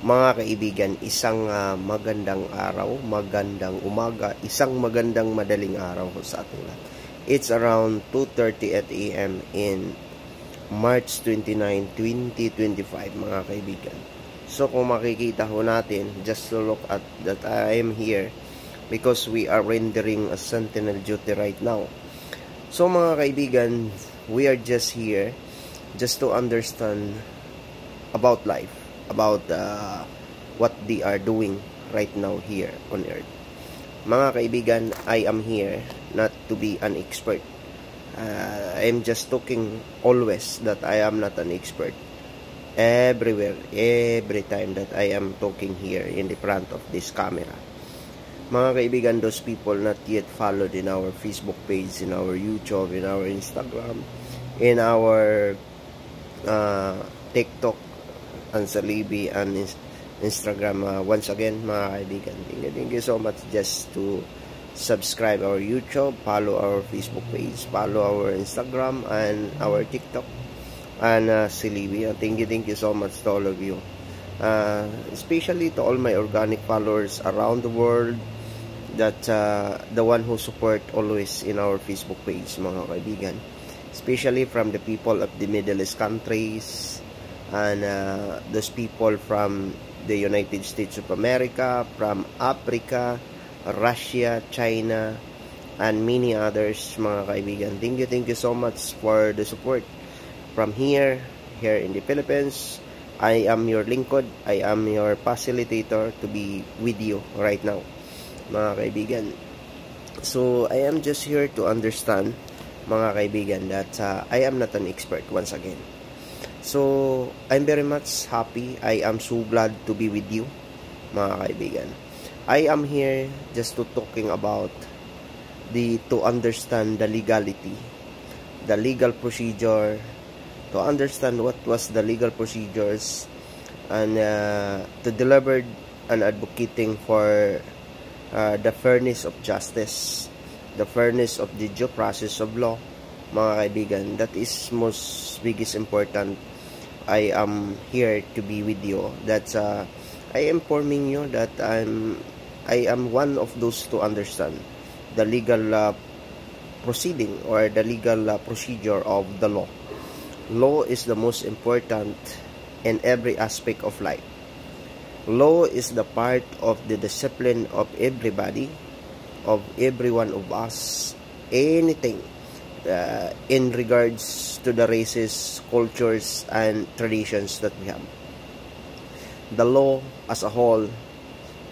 Mga kaibigan, isang magandang araw, magandang umaga, isang magandang madaling araw sa ating lahat. It's around 2:30 AM in March 29, 2025, mga kaibigan. So kung makikita ho natin, just to look at that I am here because we are rendering a sentinel duty right now. So mga kaibigan, we are just here just to understand about life, about what they are doing right now here on earth. Mga kaibigan, I am here not to be an expert. I am just talking always that I am not an expert. Everywhere, every time that I am talking here in the front of this camera. Mga kaibigan, those people not yet followed in our Facebook page, in our YouTube, in our Instagram, in our TikTok, and Salibi, and Instagram. Once again, mga kaibigan, thank you so much just to subscribe our YouTube, follow our Facebook page, follow our Instagram and our TikTok, and Salibi. Thank you so much to all of you, especially to all my organic followers around the world, that the one who support always in our Facebook page, mga kaibigan, especially from the people of the Middle East countries, and those people from the United States of America, from Africa, Russia, China, and many others, mga kaibigan. Thank you so much for the support from here in the Philippines. I am your lingkod, I am your facilitator to be with you right now, mga kaibigan. So I am just here to understand, mga kaibigan, that I am not an expert once again. So I'm very much happy, I am so glad to be with you, mga kaibigan. I am here just to talking about to understand the legality, the legal procedure, to understand what was the legal procedures, and to deliver and advocating for the fairness of justice, the fairness of the due process of law, mga kaibigan. That is most biggest important. I am here to be with you. That's I am informing you that I am one of those to understand the legal proceeding or the legal procedure of the law. Law is the most important in every aspect of life. Law is the part of the discipline of everybody, of every one of us. Anything in regards to the races, cultures, and traditions that we have. The law as a whole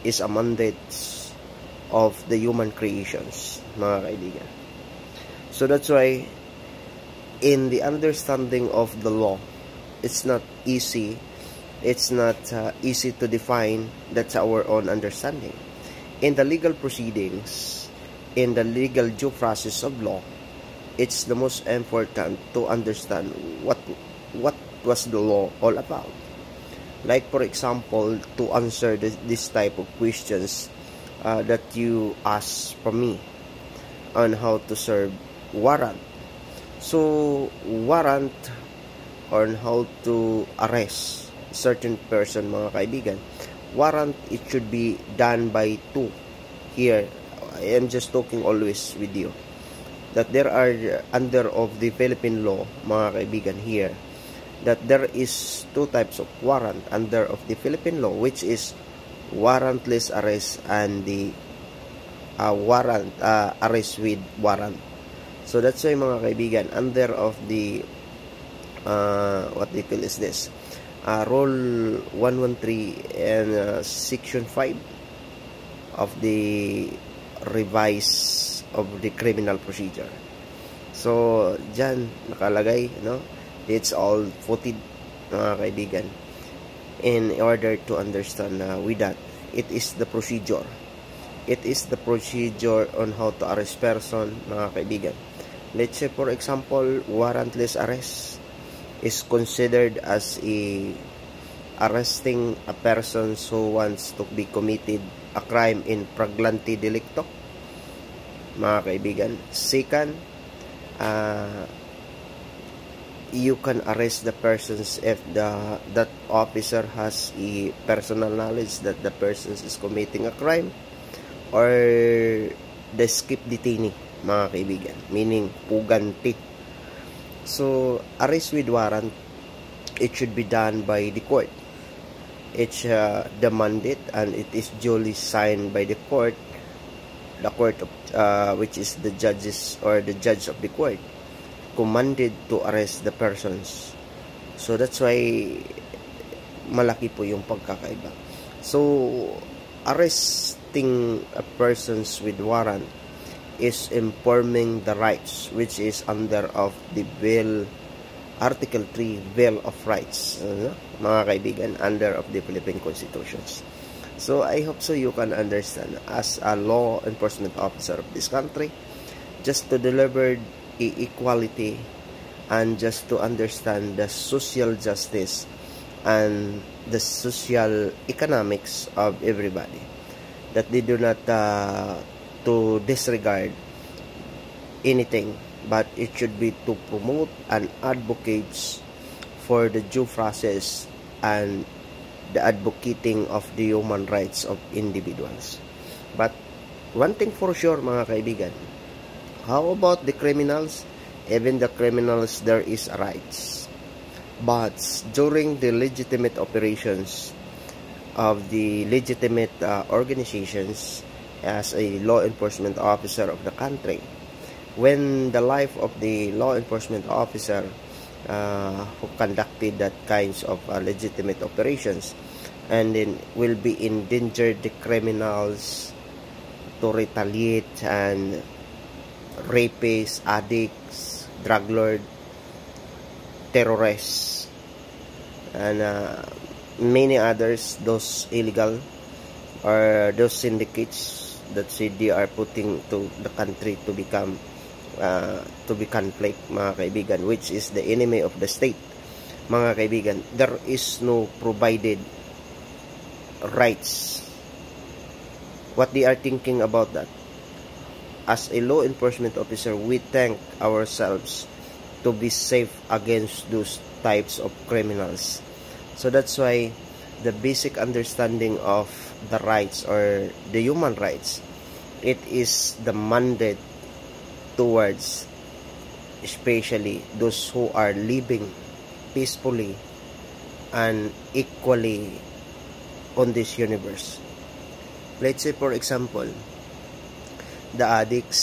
is a mandate of the human creations, mga kaibigan. So that's why in the understanding of the law, it's not easy. It's not easy to define. That's our own understanding. In the legal proceedings, in the legal due process of law, it's the most important to understand what was the law all about. Like for example, to answer this type of questions that you ask from me on how to serve warrant. So warrant on how to arrest certain person, mga kaibigan. Warrant, it should be done by two. Here, I am just talking always with you that there are under of the Philippine law, mga kaibigan, here, that there is two types of warrant under of the Philippine law, which is warrantless arrest and the warrant arrest with warrant. So that's why, mga kaibigan, under of the what they call is this Rule 113 and Section 5 of the revised of the criminal procedure. So dyan nakalagay, no, it's all footed, mga kaibigan, in order to understand with that, it is the procedure. It is the procedure on how to arrest person, mga kaibigan. Let's say for example, warrantless arrest is considered as arresting a person who wants to be committed a crime in flagrante delicto, mga kaibigan. Second, you can arrest the persons if that officer has a personal knowledge that the person is committing a crime, or the skip detainee, mga kaibigan, meaning puganti. So arrest with warrant, it should be done by the court. It's demanded and it is duly signed by the court of which is the judges or the judge of the court commanded to arrest the persons. So that's why malaki po yung pagkakaiba. So arresting a persons with warrant is informing the rights which is under of the bill, Article 3, Bill of Rights, mga kaibigan, under of the Philippine Constitutions. So I hope so you can understand, as a law enforcement officer of this country, just to deliver equality and just to understand the social justice and the social economics of everybody, that they do not to disregard anything, but it should be to promote and advocate for the due process and the advocating of the human rights of individuals. But one thing for sure, mga kaibigan, how about the criminals? Even the criminals, there is rights. But during the legitimate operations of the legitimate organizations as a law enforcement officer of the country, when the life of the law enforcement officer who conducted that kinds of legitimate operations, and then will be endangered the criminals to retaliate, and rapists, addicts, drug lord, terrorists, and many others, those illegal or those syndicates that say they are putting to the country to become conflict, mga kaibigan, which is the enemy of the state, mga kaibigan. There is no provided rights. What they are thinking about that? As a law enforcement officer, we thank ourselves to be safe against those types of criminals. So that's why the basic understanding of the rights or the human rights, it is the mandate towards especially those who are living peacefully and equally on this universe. Let's say, for example, the addicts